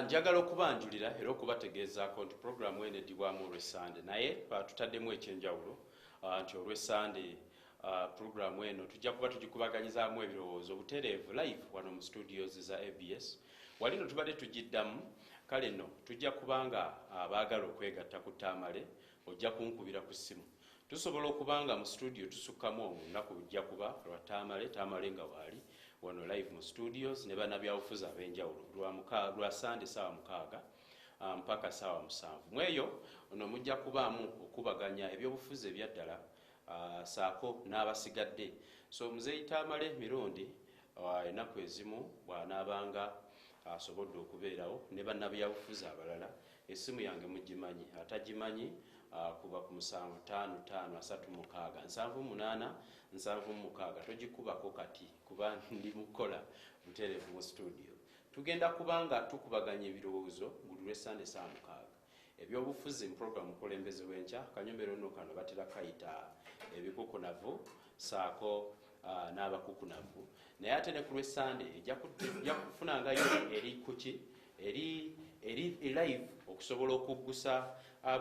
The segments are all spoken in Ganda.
Njagala okubanjulira era okubategeezaako nti pulogulaamu eno eddibwamu olw'Essande naye tutaddemu ekyenjawulo nti olw'Essande pulogulaamu eno tujja kuba tugikubaganyizaamu ebirowoozo butereevu live wano mu studios za ABS. Wali no tubadde tugiddamu kale nno tujja kubanga abaagala okwegatta ku Tamale ojja kunkubira ku ssimu. Tusobola okubanga mu studio tusukkamu olunaku lujja kuba lwa Tamale nga waali wano live mu studios ne bannabyabufuzi ab'enjawulo lwa Sande saawa 6 mpaka saawa 7. Mweyo ono mujja kubaamu okubaganya ebyobufuzi ebyaddala saako n'abasigadde. So muzeeyi Tamale Mirundi ennaku ezimu bw'anaabanga asobodde okubeerawo ne bannabyabufuzi abalala essimu yange mugimanyi, atagimanyi kuba ku 7553 togikubako kati kuba ndi mukola butereevu mu studio. Tugenda kubanga tukubaganya ebirowoozo buli lw'Essande saa 6. Ebyobufuzi mu pulogulaamu Mukulembeze w'Enkya Kanyomero nno kano batera kayita ebikukunavu saako n'abakukunavu. Naye ate ne ku lw'Essande ejja kufunangayo eri kuki eri live okusobola okuggusa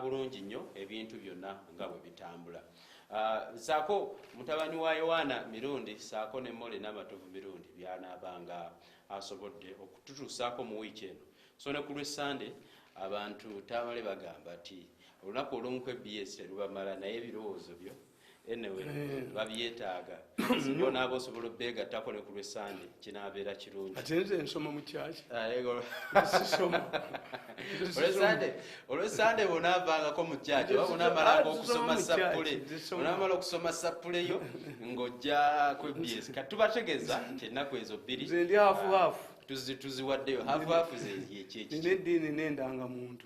bulungi nnyo ebintu byonna nga bwe bitambula. Saako mutabani wa Yowaana Mirundi saako ne Mole n'Amatovu Mirundi byanaabanga asobodde okututuusaako mu wiiki eno. So ne ku lw'Essande abantu Tamale bagamba nti olunaku olw'omu KBS terubamala naye ebirowoozo byo babyetaaga. Singa onaaba osobola obbeegattako ne ku lw'Essande kinaabeera kirungi. Ate nze nsoma mu kyaki? Olw'Essande bw'onaavangako mu kyaki oba bw'onaamalanga okusoma sappule onaamala okusoma sappuleyo ng'ojja KBS. Kati tubategeeza nti ennaku ezo bbiri nze ndi haafu tuziwaddeyo haafu zekyeki n'eddiini n'endangamuntu.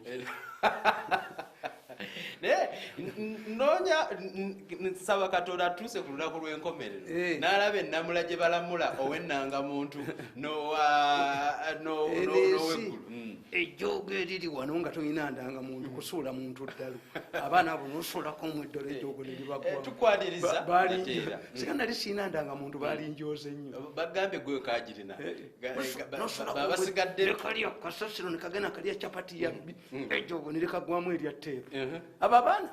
Noonya nsaba Katonda atuuse ku lunaku lw'enkomerero n'alaba ennamula gye balamula ow'ennangamuntu n'ow'eggulu. Ejjoogo eriri wano nga tolina ndangamuntu kusuula muntu ddalo. Abaana abo n'osuulako omweddolo ejjoogo ne libagwamu. Tukwaniriza singa nali siina ndangamuntu baalinjooze nnyo. Bagambye gwe kaagirina babasigadde kalya kasasiro ne kagenda kalya capati ya ejjoogo ne likagwamu erya tteeru. Abo abaana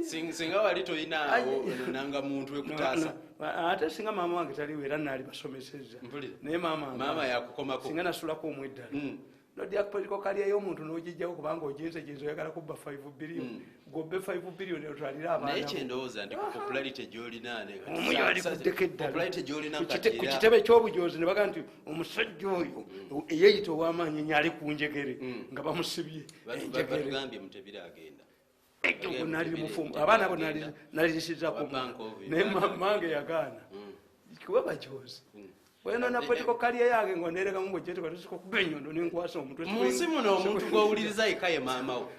singa wali tolinaawo nangamuntu ekutaasa. Ate singa maama wange taliwo era naali basomesezza naye maama yakukomako singa nasulako omweddalo nodya kupoliko kalyayo omuntu n'ogijjawo kubanga oginze oyagala kubba 5 billion gobbe 5 billion otwalira abaana. Naye kyendowooza nti popularity gy'olina omuyo ali kuddeko eddala ku kitebe ky'obujoozi ne bagaa nti omusajja oyo eyeeyita ow'amaanyi nnyo ali ku njegere nga bamusibye enjegere. Batugambye mutebire agenda ejjoogo nali mufumu abaana abo nalisizako naye mange yagaana kuba bajoozi. Weno na political career yange ngonereka mungo jetu katusiko kubenyondo nenkwasa omuntu munsi muno omuntu gwawuliriza ekaye maamawo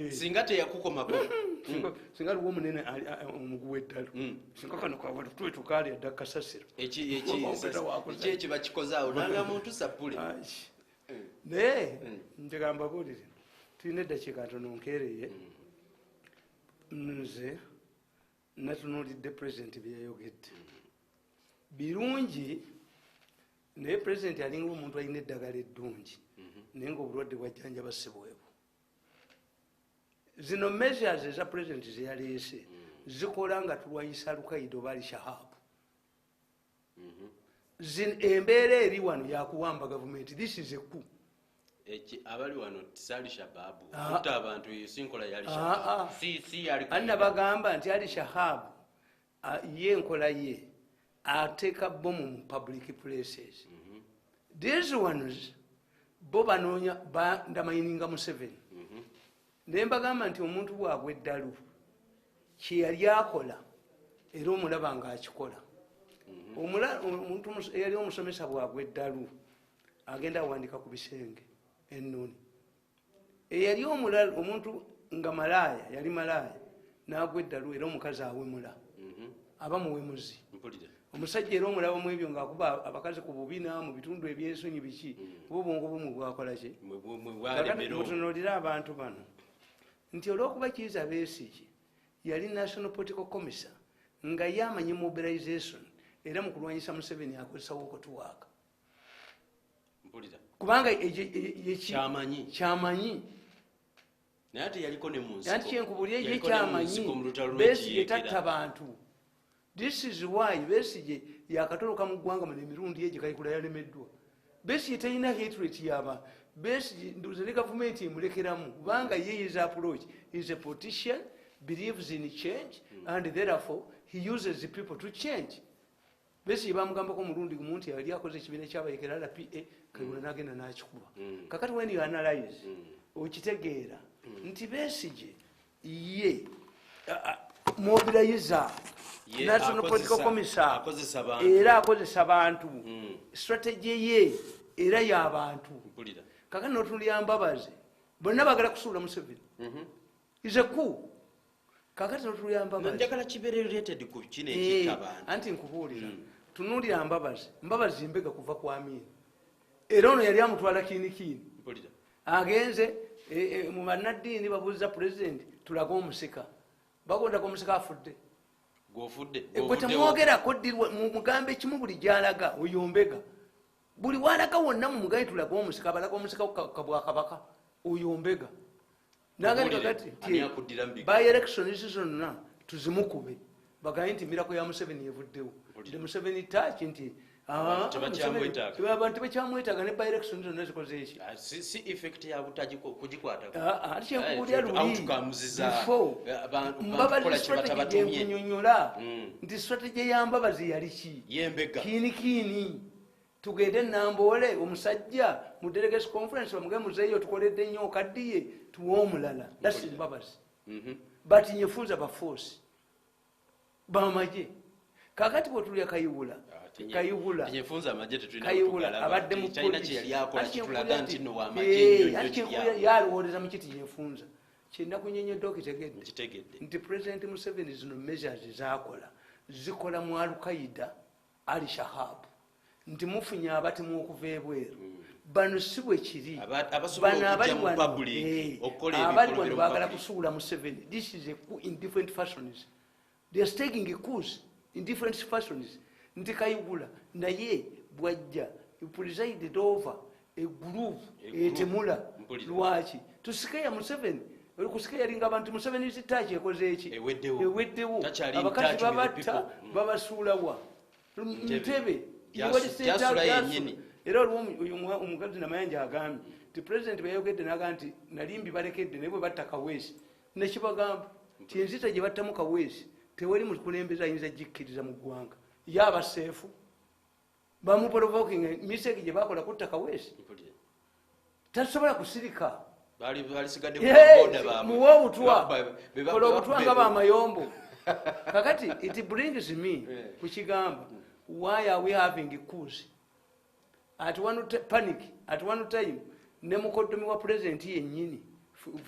singa teyakukomako singa luwo munene omuguwe ddalo singa kano kwawala tutukali adda kasasiro eki bakikozawo nanga muntu sappule naye ntegamba bulire tulina eddakiika ntono nkereye nze natunuulidde pulezidenti bye yayogedde birungi. Naye pulezidenti alinga omuntu alina eddagala eddungi naye ng'obulwadde bwajjanjaba ssibwebwo. Zino measures eza pulezidenti ze yaleese zikola nga tulwanyisa Al-Qaeda oba Al-Shabaab. Embeera eri wano yakuwamba gavumenti. This is a coup. Abali wano tisali Shababu kuta abantu sinkola yali Shababu si yali anna bagamba nti Al-Shabaab ye nkola ye ateeka bomu mu public places. These ones bo banoonya ndamayininga Museveni. Naye mbagamba nti omuntu bwagwa eddalu kye yali akola era omulaba ng'akikola. Omuntu eyali omusomesa bwagwa eddalu agenda awandiika ku bisenge ennoni. Eyali omulala omuntu nga malaaya yali malaaya n'agwa eddalu era omukazi awemula aba muwemuzi. Omusajja era omulaba mu ebyo ng'akuba abakazi ku bubina mu bitundu eby'ensonyi biki obwongo bumu bwakola ki mutunuulire abantu bano nti olw'okuba Kizza Besigye yali National Political Commission nga ye amanyi mobilization era mu kulwanyisa Museveni akozesa walk to work. kubanga kyamanyi naye ate yaliko ne mu nsiko anti kyenkubulya ye kyamanyi Besigye tatta bantu. This is why Besigye yakatoloka mu ggwanga mu emirundi ye gye Kayihura yalemeddwa. Besigye talina hatred y'abantu. Besigye nduuza ne gavumenti emulekeramu kubanga ye his approach is a politician, believes in change and therefore he uses the people to change. Besigye bamugambako omulundi gumu nti yali akoze ekibiina ky'abayekera RPA Kayihura n'agenda n'akikuba. Kakati when you analyze okitegeera nti Besigye ye mobilizer National Political Commissar era akozesa bantu strategy ye era y'abantu. Kakati n'otunulira Mbabazi bonna bagala kusuula Museveni is a coup. Kakati n'otunulira Mbabazi njagala kibeere related ku kino ekita abantu anti nkubuulira tunulira Mbabazi mbega kuva ku Amin era ono yali amutwala kiinikiini agenze mu bannaddiini babuuza pulezidenti tulaga omusika bagondako omusika afudde gwe temwogerako mugambe ekimu buli gyalaga oyombega buli walaga wonna mu mugambe tulaga omusika balaga omusika kabwakabaka oyombega nagandi kakati by elections zonna tuzimukube bagaye nti mirako ya Museveni evuddewo nti Museveni taki nti abantu tebakyamwetaaga ne by elections zonna zikoze eki si effect ya butaji kugikwata ati kyenkubulya luli Mbabazi strategy yenkunyonyola nti strategy ya Mbabazi yali ki kiinikiini tugende Namboole omusajja mu delegates conference bamuge muzeeyo tukoledde nnyo okaddiye tuwe omulala that's Mbabazi but nyefunza baforce bamaje kakati bwotulya Kayihura abadde mu yalowoleza mu kiti nyefunza kyenakunyonyodde okitegedde nti President Museveni zino measures zakola zikola mu Al-Qaeda Ali Shahab nti mufunye abatimu okuva ebweru bano si bwe kiri bano abali wano baagala kusuula Museveni. This is a coup in different fashions. They are taking a course in different fashions. Nti Kayihura naye bwajja presided over a group etemula lwaki tusikeya Museveni kusikeya linga abantu Museveni zitachi ekoze eki eweddewo abakazi babatta babasuulawa Ntebe era omukazi Namayanja agambye ti president beyogedde naga nti nalimbi balekedde naye bwe batta Kaweesi nekibagamba ti enzita gye battamu Kaweesi tewali mukulembeza ayinza gikkiriza mu ggwanga yaba seefu bamuprovoking mistake gye bakola kutta Kaweesi tasobola kusirika muwe obutwa kola obutwa nga bamayombo kakati it brings me kukigamba why are we having coups at one time ne mukoddomi wa president yennyini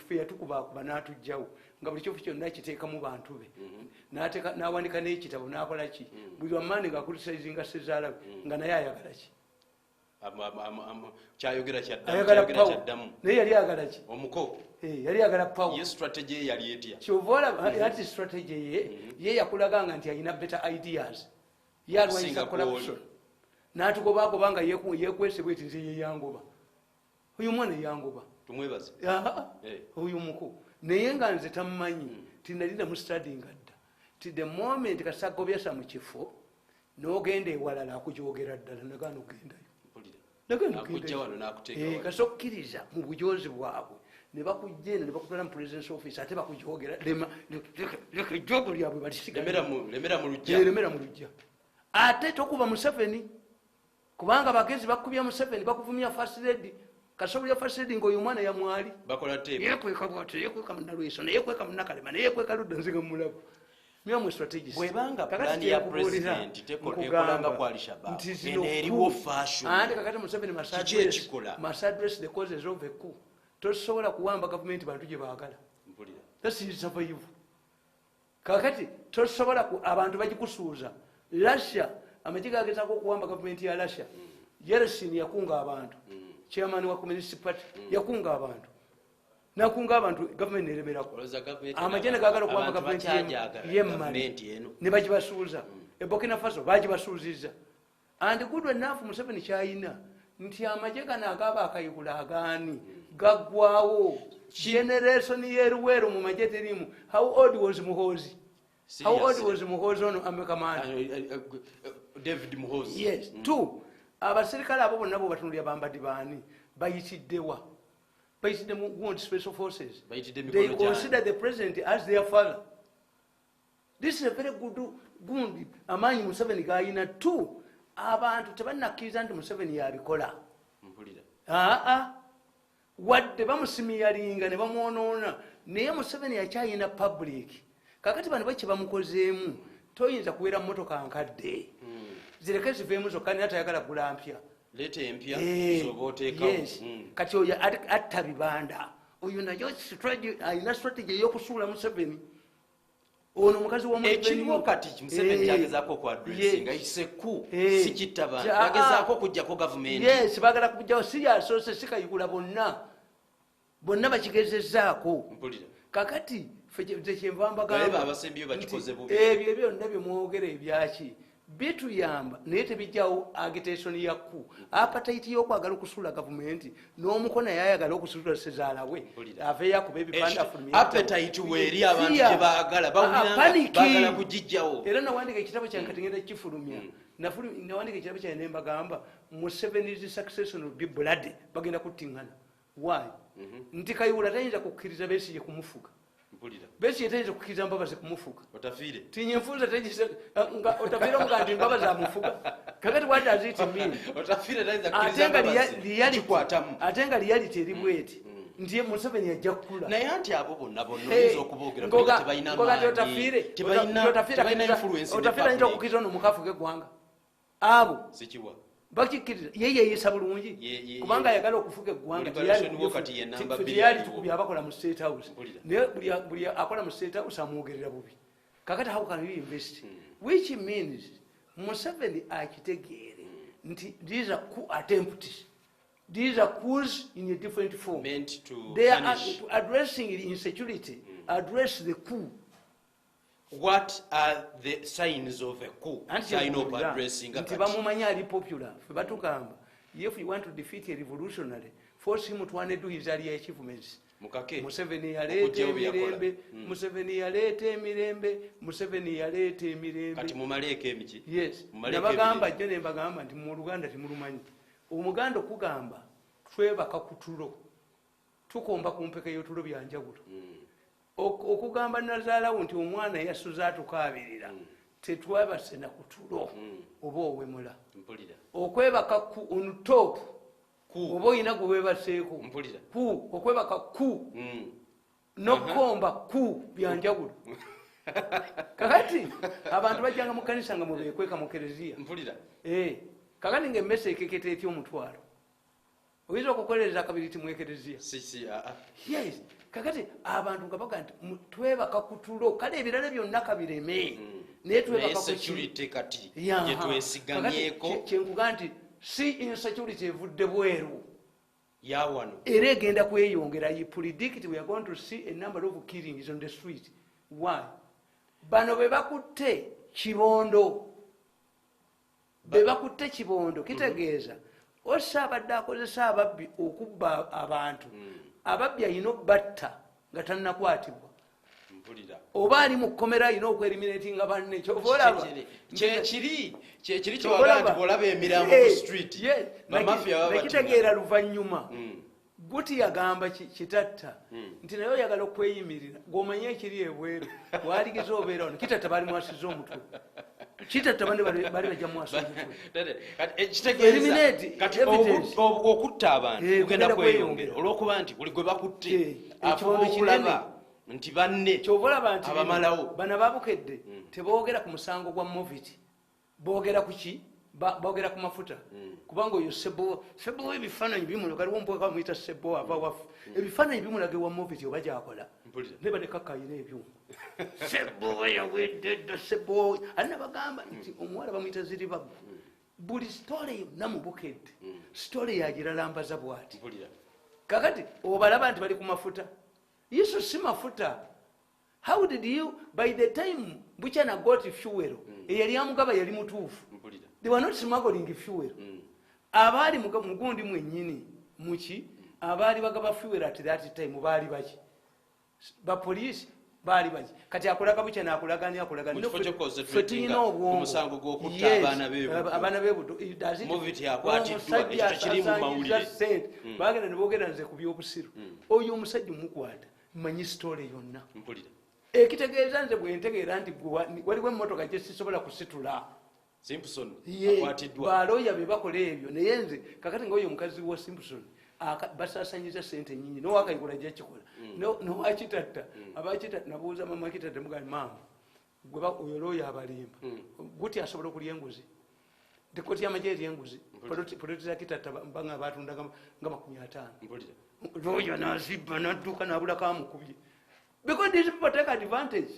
fe yatukuba n'atujjawo nga buli kifu kyonna kiteekamu bantu be n'awandika n'ekitabo n'akola ki buli wamaani ng'akulisaizinga sezaalawe nga naye ayagala ki kyayogera kyaddamu naye yali ayagala ki yali ayagala power strategy yali etya kyova olaba ati strategy ye yakulaganga nti alina better ideas yalwanyisa corruption n'atugobagoba nga yekwesebwa eti nze yeyangoba oyo mwana eyangoba tumwebaze oyo muko naye nga nze tamumanyi tinalina mu studying adda ti the moment kasagobyasa mu kifo n'ogenda ewalala akugyogera ddala nagana ogendayo kasi okkiriza mu bujozi bwabwe ne bakujjena ne bakutwala mu presidence office ate bakugyogera leka ejjogo lyabwe balisiglemera mu lujja ate tokuba Museveni kubanga bagezi bakubya Museveni bakuvumya first lady kasobya first lady ng'oyo mwana yamwali yekweka bwatyo yekweka munalweso neyekweka munakalema neyekweka ludda nziga mulabu myamwe strategies bwebanga plan ya president tekolanga kwa Al-Shabaab eriwo fashion ande kakati Museveni masadress the causes of the coup tosobola kuwamba government bantu gye baagala that's is survive kakati tosobola abantu bagikusuuza Russia amajiga agezako okuwamba government ya Russia Yeltsin yakunga abantu chairman wa communist party yakunga abantu nakunga abantu government neremerako amajene gagala okuwamba government yemmali ne bagibasuuza Burkina Faso bagibasuuziza and good enough Museveni kyayina nti amagye gano agaba akayigula agaani gaggwawo generation yeruweru mu magye terimu. How old was Muhoozi? How old was Muhoozi ono Amekamani? David Muhoozi. Yes. Two, abasirikale abo bonna bo batunulira bambadde baani bayitiddewa. Bayitidde mu Gundi Special Forces. They consider the president as their father. This is a very good gundi amaanyi Museveni gayina. Two, abantu tebanakkiriza nti Museveni yabikola. Wadde bamusimiyalinga ne bamwonoona naye Museveni yakyayina public. Kakati bano baki bamukozeemu toyinza kuwera mmotoka nkadde zireke ziveemu zokka naye atayagala kugula mpya. Leeta empya zoba oteekawo. Kati oyo atta bibanda oyo nayo alina strategy ey'okusuula Museveni. Ono mukazi ekiriwo kati Museveni kyagezaako okwadressinga iseku si kittabana kyagezaako okuggyako gavumenti. Yes, baagala kujjawo si yasoose si kayigula bonna bakigezezzaako. Kakati kyenva mbagamba ebyo byonna bye mwogera ebyaki bituyamba naye tebijjawo agitation ya ku apatite y'okwagala okusuula gavumenti n'omukono yayagala okusuula sezaala we aveeyo akuba ebipanda appetite weeri abantu gye baagala baagala kugijjawo. Era nawandika ekitabo kyange kati ngenda kifulumya nawandika ekitabo kyange ne mbagamba Museveni's succession will be blood bagenda kuttiŋŋana. Why? Nti Kayihura tayinza kukkiriza Besigye kumufuga. Besigye tayinza kukkiriza Mbabazi kumufuga. Tinyenfunza otafiire omuga nti Mbabazi amufuga. Kakati what does it mean? Ate nga reality eri bweti nti Museveni ajja kukula. Naye anti abo bonna oyinza okuboogera nga tebalina maanyi tebalina influence. Otafiire ayinza okukkiriza ono mukafuga eggwanga. Abo sikiwa bakikiriza ye yeeyisa bulungi kubanga ayagala okufuga eggwanga teyali tukubya abakola mu State House naye buli akola mu State House amwogerera bubi. Kakati how can we invest? Which means Museveni akitegeere nti these are coup attempts. These are coups in a different form. They are addressing the insecurity, address the coup. What are the signs of a coup? Sign of addressing a coup. Popular. If you want to defeat a revolutionary, force him to do his earlier achievements. Museveni yaleta emirembe, Museveni yaleta emirembe, Museveni yaleta emirembe. Kati mumaleko emiki. Yes. Nabagamba jjo ne mbagamba nti mu Luganda timulumanyi. Omuganda okugamba twebaka kutulo. Tukomba ku mpeke y'otulo byanjawulo. Okugamba nazaalawo nti omwana yasuza atukaabirira tetwabase na kutulo oba owemula. Okwebaka ku on top oba oyina gwe weebaseeko okwebaka ku n'okukomba ku byanjawulo. Kakati abantu bajjanga mu kkanisa nga mubeekweka mu kereziya. Kakati ng'emmese ekeketa etya omutwalo oyinza okukolereza kabiri ti mu ekereziya. Yes. Kakati abantu nga baga nti twebaka kutulo kale ebirala byonna kabireme naye twebaka security kati gye twesigamyeko. Kyenkuga nti si insecurity evudde bweru yawano era egenda kweyongera. You predict we are going to see a number of killings on the street. Why? Bano bebakutte Kibondo kitegeeza osaabadde akozesa ababbi okubba abantu. Ababbi alina okubatta nga tannakwatibwa oba ali mu kkomera alina okweriminetinga banne. kyekiri kyewaga nti bwolaba emirambo mu street nakitegeera luvannyuma guti yagamba kitatta nti naye oyagala okweyimirira gomanye ekiri ebweru waligiza obeera ono kitatta bali mwasiza omutwe kitatta bane bali bajja mwasiza okutta abantu kugenda kweyongera olw'okuba nti buli gwe bakutte afuba nti banne kyobalaba nti abamalawo bano babukedde teboogera ku musango gwa moviti boogera ku ki boogera ku mafuta kubanga oyo sebo ebifaananyi bimulaga aliwo mpweka bamuyita sebo ava wafu ebifaananyi bimulaga ewa moviti oba gyakola ne badekakayira ebyuma sebo yawededda sebo alina bagamba nti omuwala bamuyita ziribagu buli sitole yonna mubukedde sitole yagiralambaza bwati kakati obalaba nti bali ku mafuta Yesu si mafuta. How did you, by the time Buchanan got fuel, yali amugaba yali mutuufu. They were not smuggling fuel. abaali mugundi mwennyini muki abaali bagaba fuel at that time baali baki bapoliisi baali baki kati akulaga bucya nakulagania ffe tulina obwongoabaana bebuto sente bagenda nebogera nze ku byobusiru oyo omusajja omukwata manyi sitole yonna ekitegeeza nze bwentegeera nti waliwo emmotoka gyesisobola kusitula baloya be bakola ebyo naye nze kakati ngaoyo omukazi wa Simpson basasanyiza sente nyingi nowakayikola gyekikola nowakitatta abakitatta nabuuza mama kitatta mugali maama oyo loyo abalimba guti asobola okulya enguzi tekoti yamagye eri enguzi poloti za kitatta mbanga batunda nga 50 loyo nazibba nadduka nabulako amukubye because these people take advantage.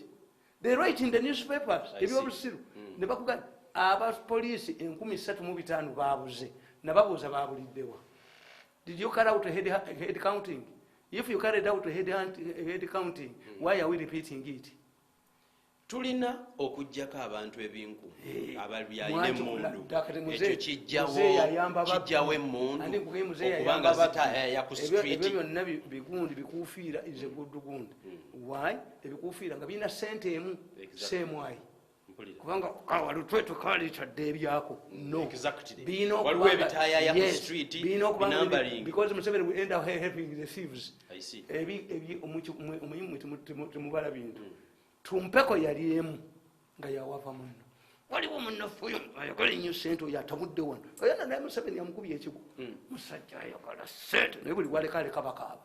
They write in the newspapers ebyobusiru ne bakugamba abapoliisi 13,500 babuze nababuuza babuliddewa. Did you carry out a head counting? If you carried out a head counting, why are we repeating it? Tulina okujjako abantu ebinku ababyalina emmundu ekyo kijjawo emmundu okubanga zitaya ku street ebyo byonna bigundi bikufiira is a good gundi. Why? Ebikufiira nga birina sente emu semwayi kubanga kawalutwe tukalitadde ebyako no waliwo ebitaaya ya ku street numbering because Museveni will end up helping the thieves. Ebi omuyimu temubala bintu tumpeko yali emu nga yawava munno waliwo munnafu oyo ayagala ennyo sente oyo atabudde wano oyana naye Museveni yamukubye ekigo musajja ayagala sente naye buli walekaaleka bakaaba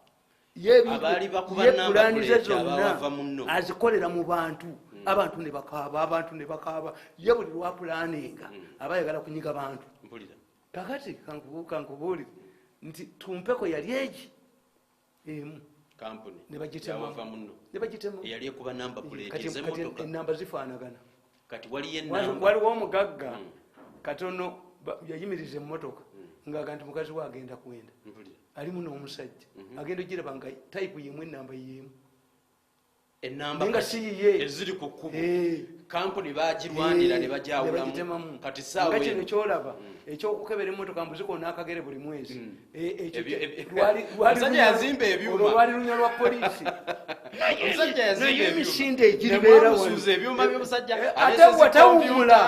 yepulanize zonna azikolera mu bantu abantu ne bakaaba ye buli lwapulaninga abayagala kunyiga bantu kakati kankubuulire nti tumpeko yali egi emu company nebagitemamu eyali ekuba number plate z'emmotoka enamba zifaanagana kati waliwo omugagga katono yayimiriza emmotoka ngaaga nti mukazi we agenda kwenda alimu n'omusajja agenda ogiraba nga tayipu yemu enamba yemu enamba eziri ku kkubo company bagirwanira ne bajawulamu kati saawa kino kyolaba ekyokukebera emmotoka mbuziko n'akagere buli mwezi omusajja yazimba ebyuma lwali lunya lwa poliisi omusajja yazimba emisinde egiribeera wamusuuza ebyuma by'omusajja ate watawumula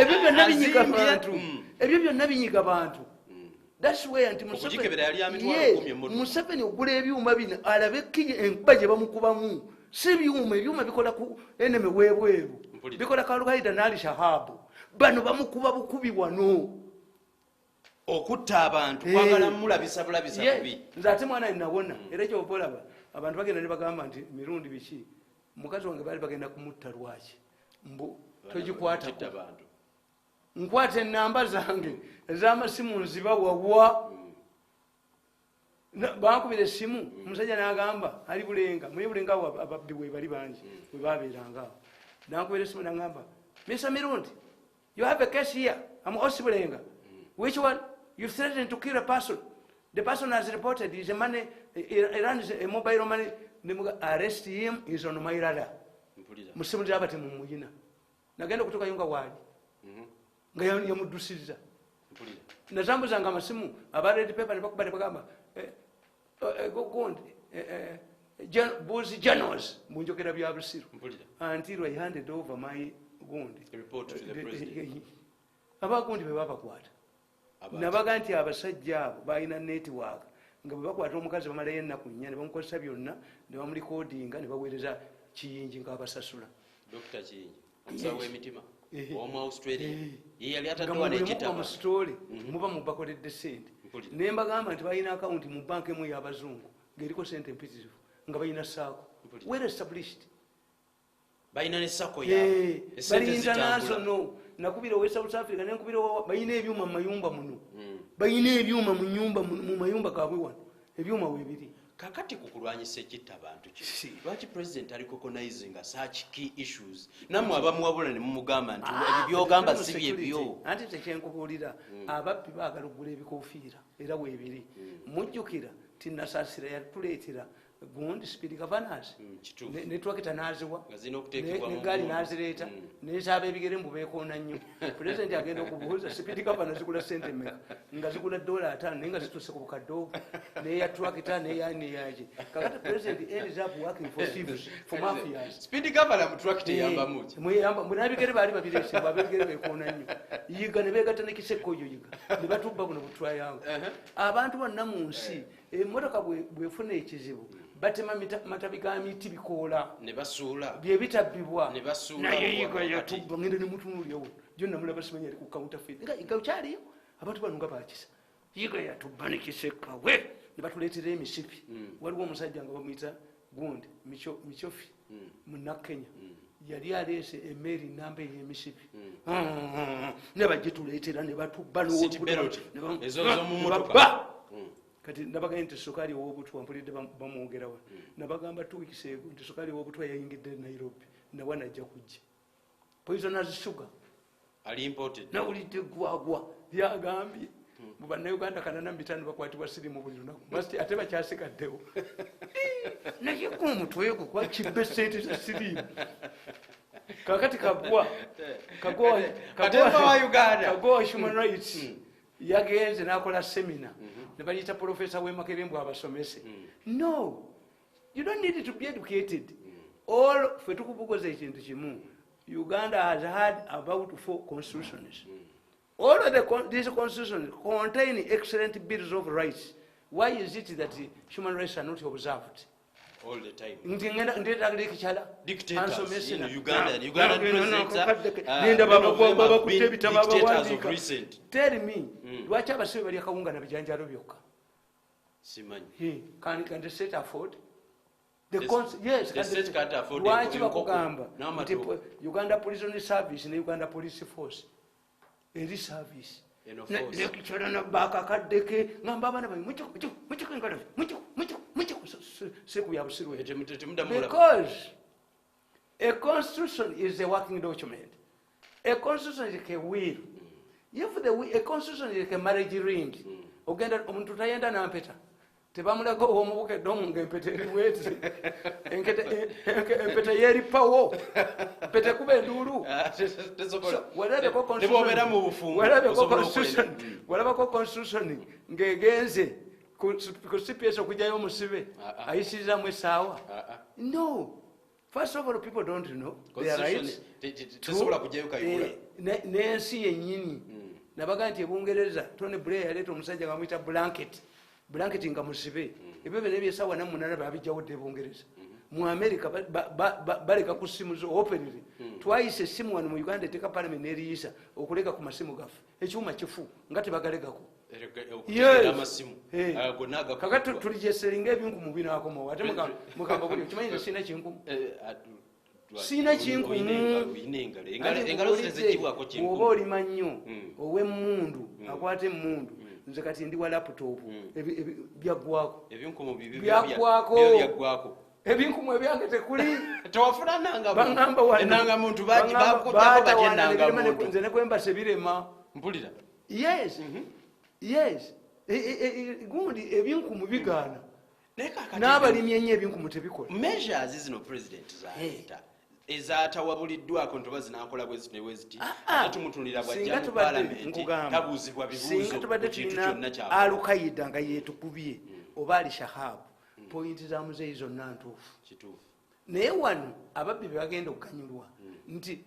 ebyo byonna binyiga bantu ebyo byonna binyiga bantu. That's where nti Museveni ogula ebyuma bino alabe kiri enkuba gye bamukubamu si ebyuma bikola ku eneme webweru bikola Al-Qaeda n'Ali Shabaab bano bamukuba bukubi wano okutta abantu kwagala mulabisa bubi nze ate mwana nawona era ekyobolaba abantu bagenda ne bagamba nti mirundi biki mukazi wange bali bagenda kumutta lwaki mbu togikwata abantu nkwata enamba zange ez'amasimu nziba wawa bakubira essimu omusajja n'agamba ali bulenga muli bulenga awo ababbi bwe bali bangi bwe babeeranga awo nankubira essimu n'agamba Mr. Mirundi, you have a case here. I'm also bulenga. Which one? You threatened to kill a person. The person has reported he's a money, he runs a mobile money. Arrest him, he's on my radar. Musimu jabati mumuyina. Nagenda kutoka yunga wali. Nga yamudusiriza. Nazambuza nga amasimu abaredi paper ne bakubale bagamba gondi Buzi Janos munjokera bya Busiru until I handed over my gundi report to the president. Abagundi be babakwata nabaga nti abasajja abo balina network nga bwe bakwata omukazi bamalayo ennaku nnya ne bamukozesa byonna ne bamulikodinga ne baweereza kiyingi ng'abasasula. Dr. Kiyingi omusawo w'emitima omu Australia ye yali ataddewa n'ekitabo mu story muba mubakoledde sente ne mbagamba nti balina akawunti mu banka emu y'abazungu ng'eriko sente mpitirivu nga balina saako well established balina ne sako yaabwe bali international. Nakubira we South Africa ne nkubira balina ebyuma mu mayumba muno balina ebyuma mu nyumba mu mayumba gaabwe wano ebyuma weebiri. Kakati kukulwanyisa ekitta abantu ki lwaki president ali recognizing such key issues namwe abamuwabula ne mumugamba nti ebyogamba si byebyo anti tekyenkubuulira ababbi baagala okugula ebikofiira era weebiri mujjukira ti Nasasira yatuleetera gundi speed governors kituufu. ne tractor naziwa Nga zirina okuteekebwa mu negaali mbuga. nazireeta nezaaba ebigere mbu beekoona nnyo pulezidenti agenda okubuuza speed governor zigula sente mmeka nga zigula $5 naye nga zituuse ku bukadde obwo neya tractor neyaki kakati pulezidenti ends up working for thieves for mafias Speed governor mu tractor eyambamu ki? munabigere baali babireese babigere beekoona nnyo yiga ne beegatta ne kisekkoyo yiga ne batubba buno butwayangu abantu bonna mu nsi emmotoka bwefuna ekizibu batema matabi ga miti bikoola ne basuula bye bitabbibwa ne basuula naye yiga yatubba ngende ne mutunulyewo jonna mulaba simanyi ali ku counterfeit nga yiga kyaliyo abantu bano nga bakisa yiga yatubba ne kisekkawe ne batuleetera emisipi waliwo omusajja nga bamuyita gundi michofi munakenya yali aleese emmeeri namba ey'emisipi ne bagituleetera ne batubba kati nabagambye nti sukaali ow'obutwa mpulidde bamwogerawa nabagamba 2 weeks ago nti sukaali ow'obutwa yayingidde Nairobi nawa najja kujja poisonous sugar ali imported nawulidde gwagwa byagambye mu bannayuganda 45 bakwatibwa sirimu buli lunaku masti ate bakyasigaddewo naye gw'omutwe gwo gwakibba esente za sirimu kakati kagwa wa human rights yagenze n'akola semina ne bayita profesa w'emakerembu abasomese no you don't need to be educated all ffe tukubugoza ekintu kimu Uganda has had about 4 constitutions all of these constitutions contain excellent bills of rights why is it that human rights are not observed all the time nti ngenda ndetagala ekikyala dictators in Uganda nenda baba kutebita baba wandika tell me lwaki abasibe bali akawunga na bijanjalo byokka simanyi can the state afford the state can't afford lwaki bakugamba nti Uganda Prison Service ne Uganda Police Force eri service nekikyala nabakakaddeke ngamba abaana bayi because a constitution is a working document. A constitution is like a will. If a constitution is like a marriage ring, ogenda omuntu tayenda nampeta tebamulaga omubukedde omunga empeta eriwezi empeta yeripawo mpeta kuba enduulu walabako constitution ng'egenze ku CPS okujjayo omusibe ayisirizamu essaawa no. First of all, people don't know their rights. N'ensi yennyini nabaga nti ebungereza Tony Blair yaleeta omusajja nga bamuyita blanket nga musibe ebyo byonna ebyessaawa namunana babijjawo dde ebungereza mu America baleka ku ssimu zo openly twayise essimu wano mu Uganda eteeka parliament n'eriyisa okuleka ku masimu gaffe ekyuma kifu nga tebagalegako kakati tuligyeseringa ebinkumu binaakomawo ate mugamba buli okimanyiza sirina kinkumu sirina kinkumu oba olima nnyo ow'emmundu akwata emmundu nze kati ndi wa laptop byaggwako ebinkumu ebyange tekuli tewafuna nanga muntu nze nekwembasa birema mpulira yes gundi ebinkumu bigaana n'abalimi ennyo ebinkumu tebikola measures zino president zaeta ezatawabuliddwako ntoba zinakola bweziti ate tumutunulira bwajja mu parliament tabuuzibwa bibuuzo tubadde tulina Al-Qaeda nga yetukubye oba Ali Shahab pointi za muzeeyi zonna ntuufu naye wano ababbi bebagenda okukanyulwa nti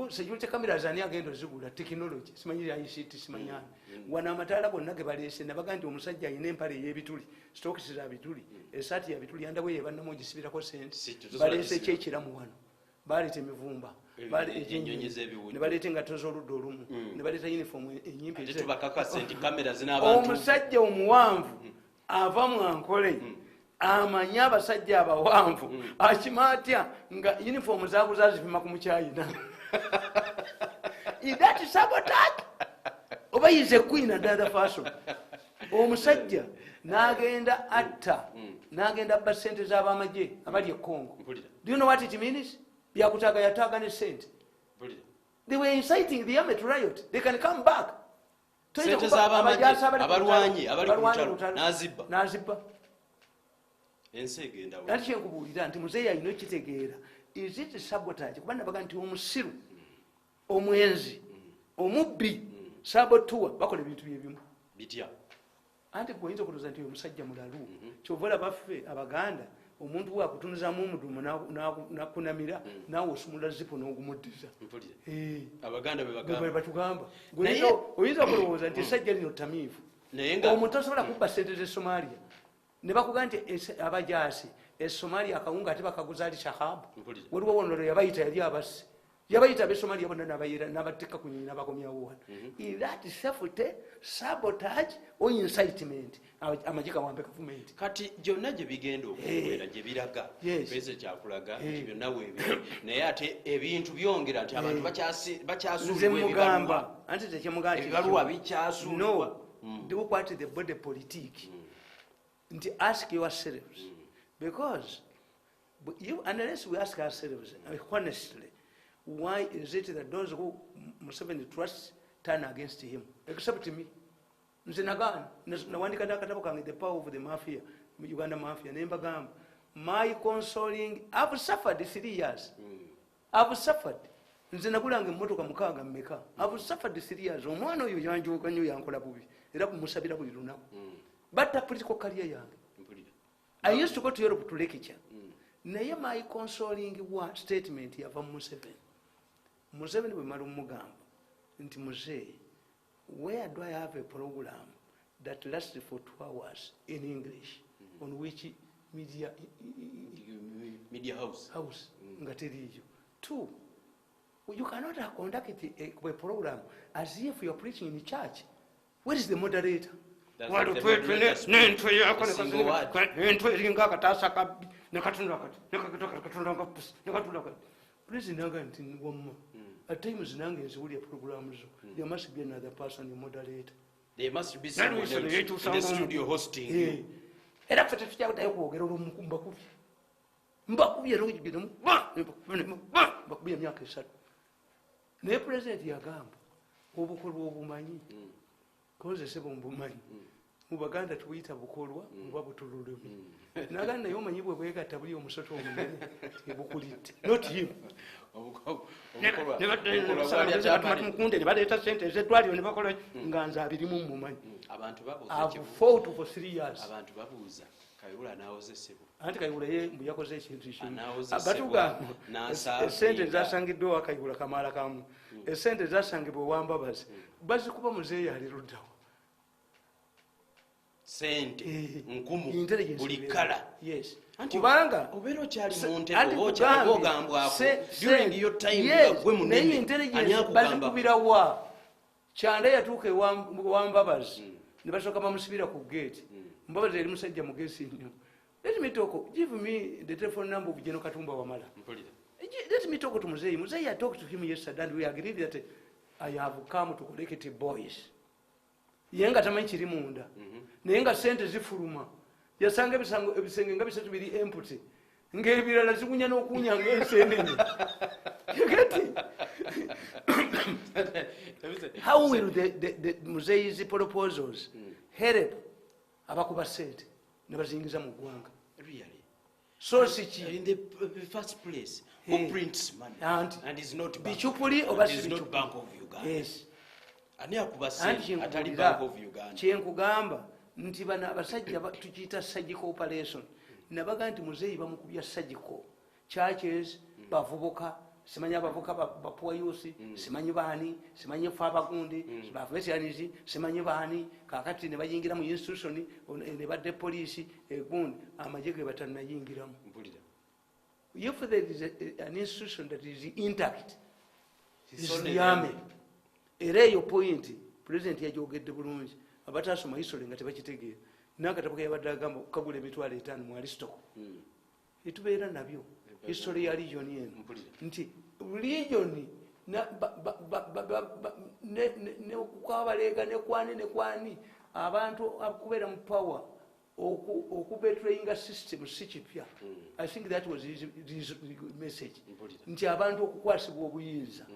security cameras ani agenda ozigula technology simanyi ya ICT simanyani wano amataala gonna ge baleese nabaga nti omusajja alina empale ey'ebituli stokisi za bituli esaati ya bituli yandawe yebannamu ogisibirako sente baleese ekyekiramu wano baleeta emivumba ne baleeta engatto z'oludda olumu ne baleeta uniform enyimpi omusajja omuwanvu ava mu Ankole amanyi abasajja abawanvu akima atya nga uniform zaguza zipima ku mukyayina that sabotage oba yize queen another fashion omusajja n'agenda atta n'agenda abba sente z'abamagye abali e Congo. Do you know what it means? Byakutaga yataga ne sente. They were inciting the army to riot. They can come back. Sente z'abamagye abalwanyi abali ku nazibba ensi egenda ati kyenkubuulira nti muzeeyi alina okitegeera is it sabotage kuba nabaga nti omusiru omwenzi omubbi sabotua bakola ebintu byebimu bitya anti gweoyinza okuloza nti omusajja mulalu kyovola baffe abaganda omuntu bwakutunuzamu omudumu nakunamira naawe osumula zipo n'ogumuddiza abaganda bwe batugamba oyinza okulowooza nti esajja lino tamiivu omuntu asobola kubba sente z'esomalia ne bakugamba nti abajaasi esomalia akawunga ate bakaguza ali shahabu waliwo wonolo yabayita yali abasi yabayita abesomalia bonna nabateeka ku nyonyi nabakomyawo wano that self-te sabotage or incitement amagye gawambe gavumenti kati gyonna gye bigenda okubeera gye biraga pese kyakulaga nti byonna weebiri naye ate ebintu byongera nti abantu bakyasuulibwa ebibaluwa bikyasuulibwa ndibukwati the body politique nti ask yourselves because unless we ask ourselves honestly why is it that those who Museveni trusts turn against him except me nze nagana nawandika nakatabo kange the power of the mafia Uganda mafia nembagamba my consoling I've suffered 3 years I've suffered nze nagulanga emmotoka mukaaga mmeka I've suffered 3 years omwana oyo yanjuuka nnyo yankola bubi era kumusabira buli lunaku batta political career yange I used to go to Europe to lecture naye my consoling statement yava Museveni bwe mala omugamba nti muzeeyi where do I have a program that lasts for 2 hours in English on which media house nga teriyo 2 you cannot conduct a program as if you are preaching in church. Where is the moderator? At times there must be another person in moderator. There must be someone else in the studio hosting you. Era fete tukyawota yokwogera olwomukumba kubi mbakubye erogigiramu bakubye emyaka 3 naye pulezidenti yagamba obukolwa obumanyi kozesebwa mubumanyi mubaganda tuyita bukolwa oba butululumi naganda naye omanyi bwe bwegatta buli omusoto omunene ebukulidde not him mukunde ne baleeta sente ezeddwaliro ne bakola nga nze abirimu mumumanyi fought for 3 years abantu babuuza Kayihura n'awozesebwa anti Kayihura ye mbu yakoze ekintu kimu batugamba esente zasangiddwa wa Kayihura kamaala kamu esente zasangibwa owambabazi bazikuba muzeeyi ali luddawa sente nkumu buli kala kubanga obeera okyali mu ntebe oba ogambwako during your time nga gwe munene ani bazikubira wa kyanda yatuuka ewambabazi ne basooka bamusibira ku gate mbabazi eri musajja mugezi nnyo let me talk give me the telephone number of General Katumba Wamala let me talk to muzeeyi I talked to him yesterday and we agreed that I have come to collect boys ye nga tamanyi kiri munda naye nga sente zifuluma yasanga ebisenge nga 3 biri empty ng'ebirala zikunya n'okunya ng'ensenene how will the muzeeyi's proposals help abakuba sente ne bazingiza mu ggwanga so in the first place who prints money and is not bichupuli oba is not Bank of Uganda yes ani akuba sente atali Bank of Uganda kyenkugamba nti bano abasajja tukiyita surgical operation nabaga nti muzeeyi bamukubya surgical churches bavubuka simanyi abavuka bapuwayusi simanyi baani simanyi fe abagundi bavesianizi simanyi baani kakati ne bayingira mu institution ne badde poliisi egundi amagye ge batanayingiramu if there is an institution that is intact is the army era eyo point president yajogedde bulungi abatasoma history nga tebakitegeera nakatabo kayabadde agamba kagula emitwalo 5 mu Aristotle etubeera nabyo history ya region yenu nti region ne okukwabalega ne kwani abantu akubeera mu power okubetrayinga system si kipya. I think that was his message nti abantu okukwasibwa obuyinza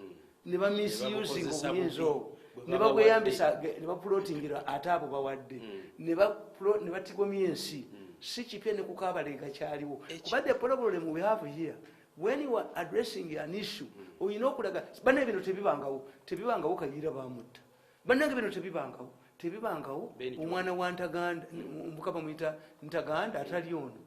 ne bamisusing obuyinza obwo ne babweyambisa ne baplotingira ate abo bawadde ne batigomya ensi si kipya ne kukabalega kyaliwo kubadde problem we have here when you are addressing an issue oyina okulaga banne bino tebibangawo kayira bamutta bannange bino tebibangawo omwana wa ntaganda omukaba muyita ntaganda atali ono